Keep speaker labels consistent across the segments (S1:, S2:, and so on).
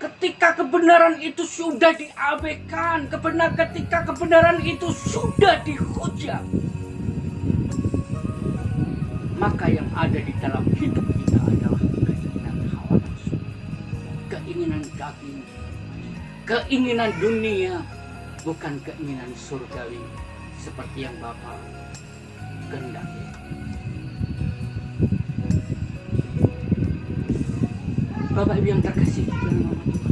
S1: ketika kebenaran itu sudah diabaikan, ketika kebenaran itu sudah dihujat, maka yang ada di dalam hidup kita adalah keinginan hawa nafsu, keinginan daging, keinginan dunia, bukan keinginan surgawi seperti yang Bapa kehendaki. Bapak Ibu yang terkasih di dalam nama Tuhan,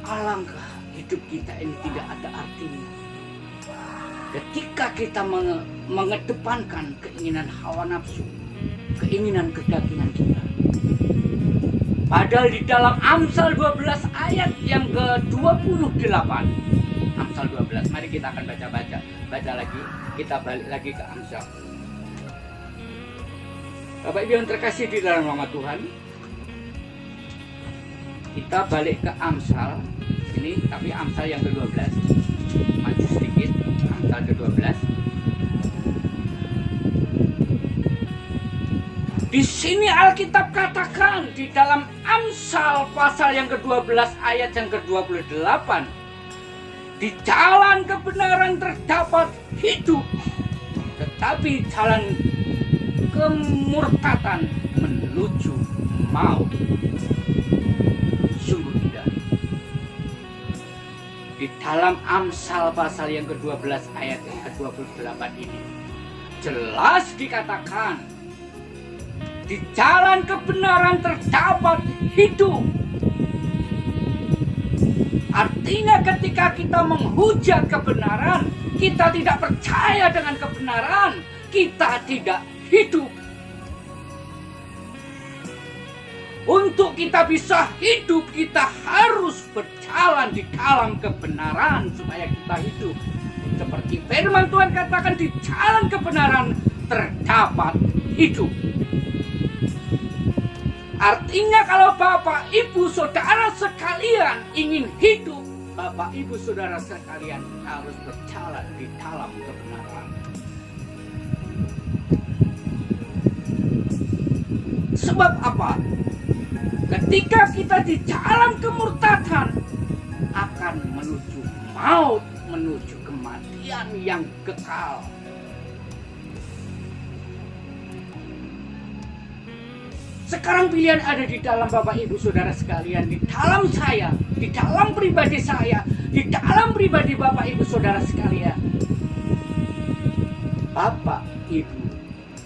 S1: alangkah hidup kita ini tidak ada artinya ketika kita mengedepankan keinginan hawa nafsu, keinginan kedagingan kita. Padahal di dalam Amsal 12 ayat yang ke-28, Amsal 12, mari kita akan baca lagi, kita balik lagi ke Amsal. Bapak Ibu yang terkasih di dalam nama Tuhan, kita balik ke Amsal ini, tapi Amsal yang ke-12, maju sedikit, Amsal ke-12. Di sini Alkitab katakan di dalam Amsal pasal yang ke-12 ayat yang ke-28, di jalan kebenaran terdapat hidup, tetapi jalan kemurtatan menuju maut. Sungguh tidak. Di dalam Amsal pasal yang ke-12 ayat yang ke-28 ini jelas dikatakan di jalan kebenaran terdapat hidup. Artinya ketika kita menghujat kebenaran, kita tidak percaya dengan kebenaran, kita tidak hidup. Untuk kita bisa hidup, kita harus berjalan di dalam kebenaran supaya kita hidup. Seperti firman Tuhan katakan, di jalan kebenaran terdapat hidup. Artinya kalau Bapak, Ibu, Saudara sekalian ingin hidup, Bapak, Ibu, Saudara sekalian harus berjalan di dalam kebenaran. Sebab apa? Ketika kita di jalan kemurtadan akan menuju maut, menuju kematian yang kekal. Sekarang pilihan ada di dalam Bapak Ibu Saudara sekalian, di dalam saya, di dalam pribadi saya, di dalam pribadi Bapak Ibu Saudara sekalian. Bapak Ibu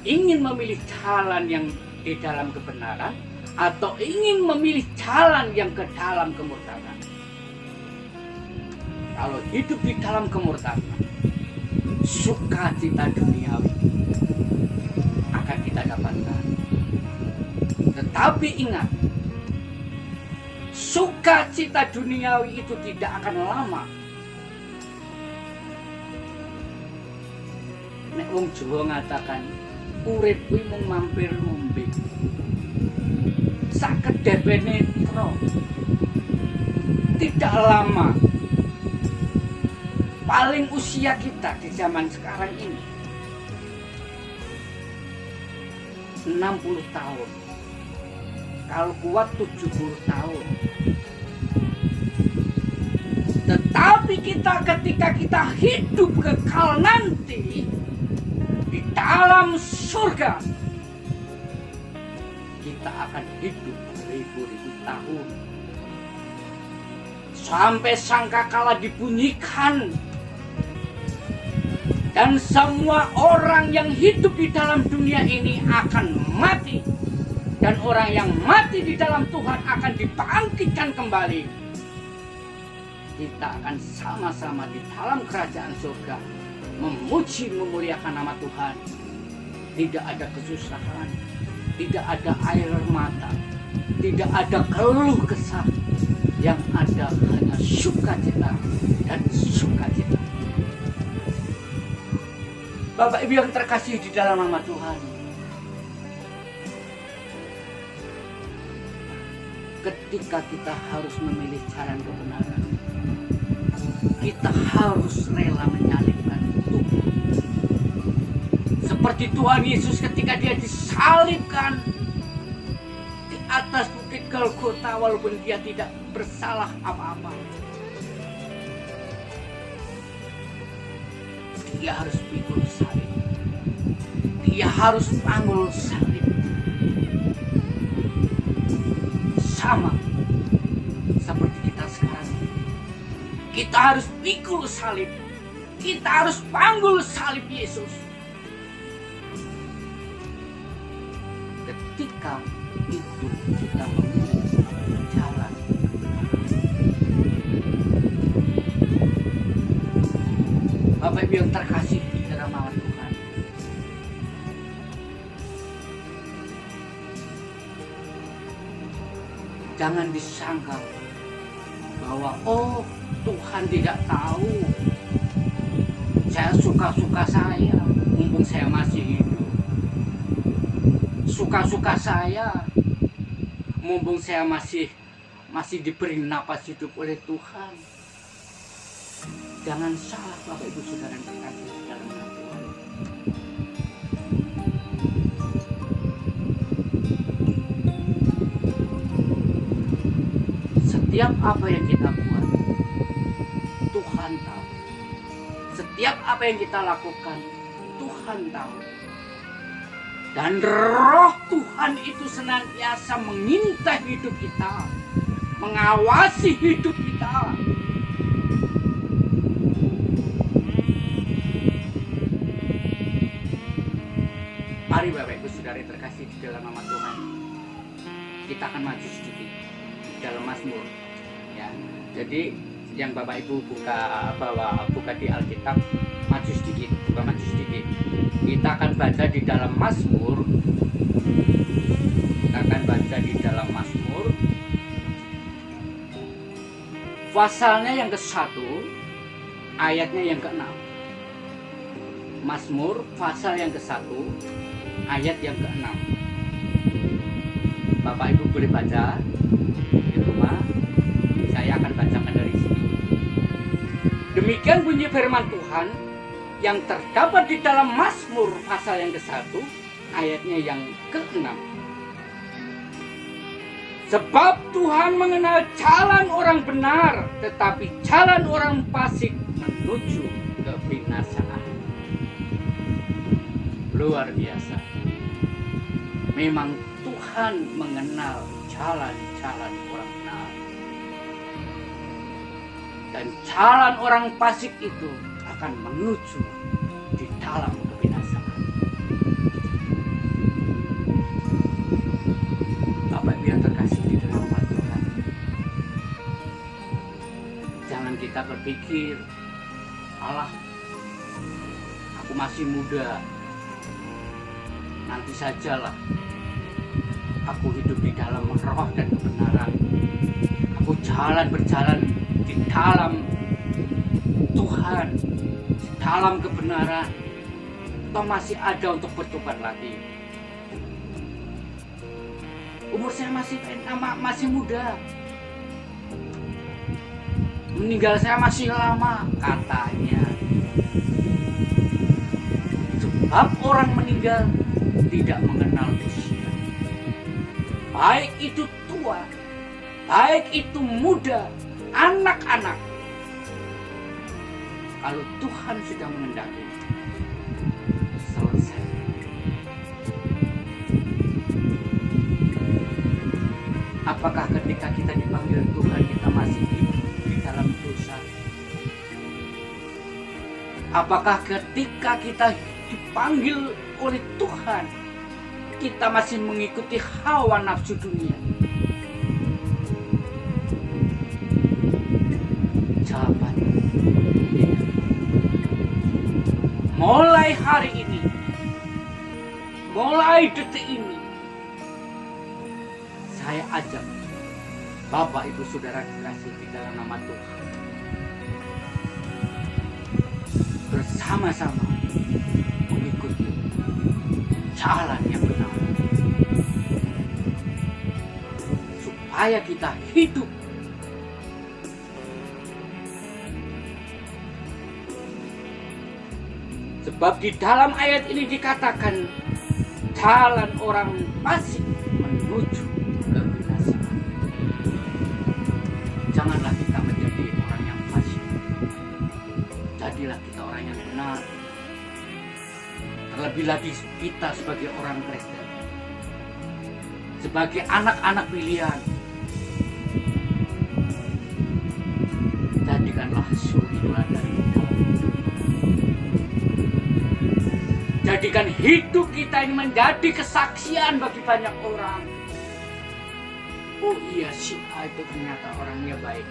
S1: ingin memilih jalan yang di dalam kebenaran atau ingin memilih jalan yang ke dalam kemurtadan? Kalau hidup di dalam kemurtadan, sukacita duniawi akan kita dapatkan. Tetapi ingat, sukacita duniawi itu tidak akan lama. Nek wong Jawa ngatakan, urip kuwi mung mampir ngombe. Sakedhepe netra. Tidak lama. Paling usia kita di zaman sekarang ini 60 tahun. Kalau kuat 70 tahun. Tetapi ketika kita hidup kekal nanti di dalam surga, kita akan hidup beribu-ribu tahun. Sampai sangkakala dibunyikan. Dan semua orang yang hidup di dalam dunia ini akan mati. Dan orang yang mati di dalam Tuhan akan dibangkitkan kembali. Kita akan sama-sama di dalam kerajaan surga memuji memuliakan nama Tuhan. Tidak ada kesusahan, tidak ada air mata, tidak ada keluh kesah. Yang ada hanya sukacita dan sukacita. Bapak Ibu yang terkasih di dalam nama Tuhan, ketika kita harus memilih jalan kebenaran, kita harus rela menyalibkan tubuh. Seperti Tuhan Yesus ketika dia disalibkan di atas bukit Golgota, walaupun dia tidak bersalah apa-apa. Dia harus pikul salib. Dia harus panggul salib. Sama seperti kita sekarang. Kita harus pikul salib. Kita harus panggul salib Yesus. Ketika itu kita memilih jalan. Bapak Ibu yang terkasih di dalam nama Tuhan, jangan disangka bahwa Tuhan tidak tahu. Saya suka-suka saya, mumpung saya masih hidup. Suka-suka saya, mumpung saya masih diberi napas hidup oleh Tuhan. Jangan salah Bapak Ibu Saudara yang terkasih dalam nama Tuhan. Setiap apa yang kita buat, Tuhan tahu. Setiap apa yang kita lakukan, Tuhan tahu. Dan Roh Tuhan itu senantiasa mengintai hidup kita, mengawasi hidup kita. Mari Bapak Ibu Saudara terkasih di dalam nama Tuhan, kita akan maju sedikit di dalam Mazmur. Ya, jadi yang Bapak Ibu buka di Alkitab, maju sedikit. Kita akan baca di dalam Mazmur. Pasalnya yang ke-1, ayatnya yang ke-6. Mazmur pasal yang ke-1, ayat yang ke-6. Bapak Ibu boleh baca di rumah. Saya akan bacakan dari sini. Demikian bunyi firman Tuhan yang terdapat di dalam Mazmur pasal yang ke-1, ayatnya yang ke-6. Sebab Tuhan mengenal jalan orang benar, tetapi jalan orang fasik menuju kebinasaan. Luar biasa. Memang Tuhan mengenal jalan-jalan orang benar. Dan jalan orang fasik itu akan menuju di dalam kebinasaan. Bapak Ibu yang terkasih di dalam Tuhan, jangan kita berpikir, alah, aku masih muda, nanti sajalah aku hidup di dalam roh dan kebenaran. Aku berjalan di dalam Tuhan, di dalam kebenaran. Atau masih ada untuk bertobat lagi. Umur saya masih muda. Meninggal saya masih lama, katanya. Sebab orang meninggal tidak mengenal usia. Baik itu tua, baik itu muda, anak-anak. Kalau Tuhan sudah mengendaki, selesai. Apakah ketika kita dipanggil Tuhan kita masih hidup di dalam dosa? Apakah ketika kita dipanggil oleh Tuhan kita masih mengikuti hawa nafsu dunia? Jawabannya tidak. Mulai hari ini, mulai detik ini, saya ajak Bapak Ibu Saudara dikasih di dalam nama Tuhan, bersama-sama mengikuti jalan yang benar, supaya kita hidup sebab Sebab di dalam ayat ini dikatakan jalan orang fasik menuju kebinasaan. Janganlah kita menjadi orang yang fasik. Jadilah kita orang yang benar. Terlebih lagi kita sebagai orang Kristen, sebagai anak-anak pilihan, jadikanlah suri teladan dalam hidup. Jadikan hidup kita ini menjadi kesaksian bagi banyak orang. Oh iya, si A itu ternyata orangnya baik.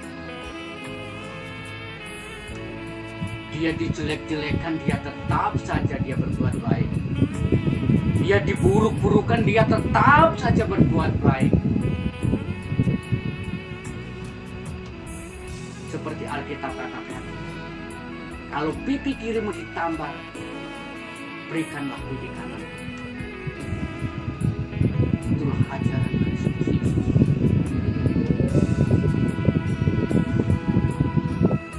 S1: Dia dijelek-jelekan, dia tetap saja dia berbuat baik. Dia diburuk-burukan, dia tetap saja berbuat baik. Seperti Alkitab katakan, kalau pipi kirimu ditampar, berikanlah pipi kanan.